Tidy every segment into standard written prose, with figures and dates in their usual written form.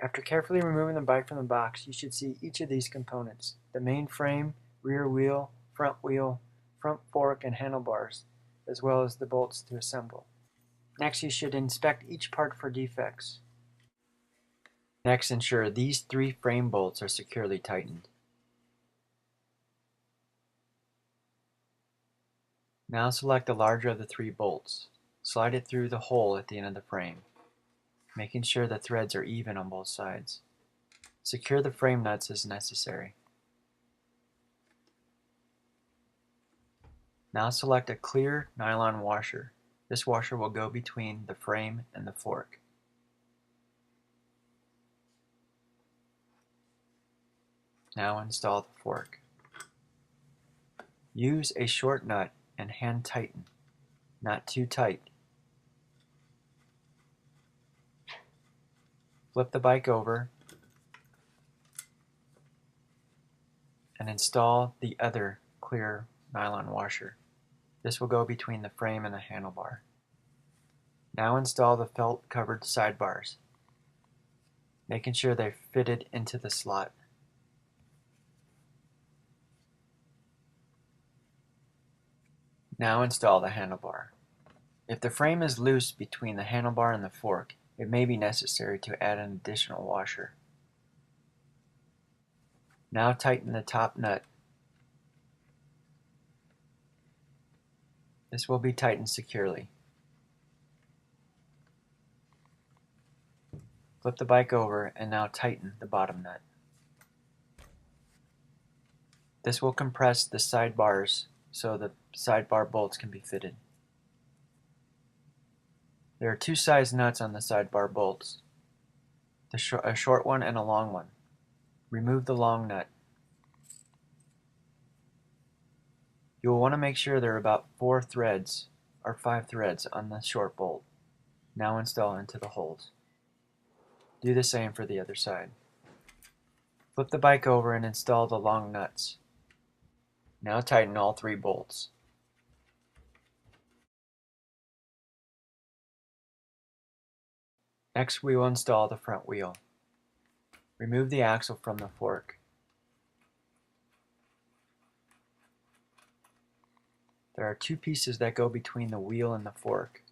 After carefully removing the bike from the box, you should see each of these components: the main frame, rear wheel, front fork, and handlebars, as well as the bolts to assemble. Next, you should inspect each part for defects. Next, ensure these 3 frame bolts are securely tightened. Now select the larger of the 3 bolts. Slide it through the hole at the end of the frame, making sure the threads are even on both sides. Secure the frame nuts as necessary. Now select a clear nylon washer. This washer will go between the frame and the fork. Now install the fork. Use a short nut and hand tighten, not too tight. Flip the bike over and install the other clear nylon washer. This will go between the frame and the handlebar. Now install the felt-covered sidebars, making sure they're fitted into the slot. Now install the handlebar. If the frame is loose between the handlebar and the fork, it may be necessary to add an additional washer. Now tighten the top nut. This will be tightened securely. Flip the bike over and now tighten the bottom nut. This will compress the sidebars so the sidebar bolts can be fitted. There are 2 size nuts on the sidebar bolts, a short one and a long one. Remove the long nut. You will want to make sure there are about 4 threads or 5 threads on the short bolt. Now install into the holes. Do the same for the other side. Flip the bike over and install the long nuts. Now tighten all 3 bolts. Next, we will install the front wheel. Remove the axle from the fork. There are 2 pieces that go between the wheel and the fork.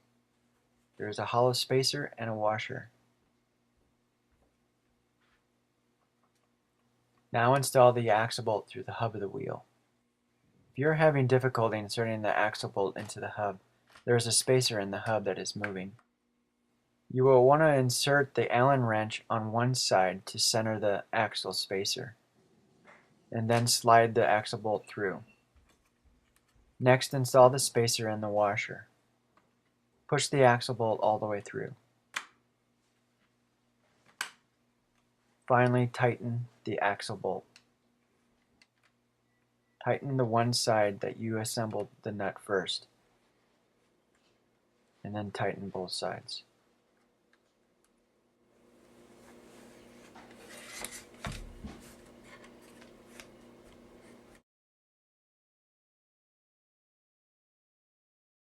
There is a hollow spacer and a washer. Now install the axle bolt through the hub of the wheel. If you are having difficulty inserting the axle bolt into the hub, there is a spacer in the hub that is moving. You will want to insert the Allen wrench on one side to center the axle spacer, and then slide the axle bolt through. Next, install the spacer and the washer. Push the axle bolt all the way through. Finally, tighten the axle bolt. Tighten the one side that you assembled the nut first, and then tighten both sides.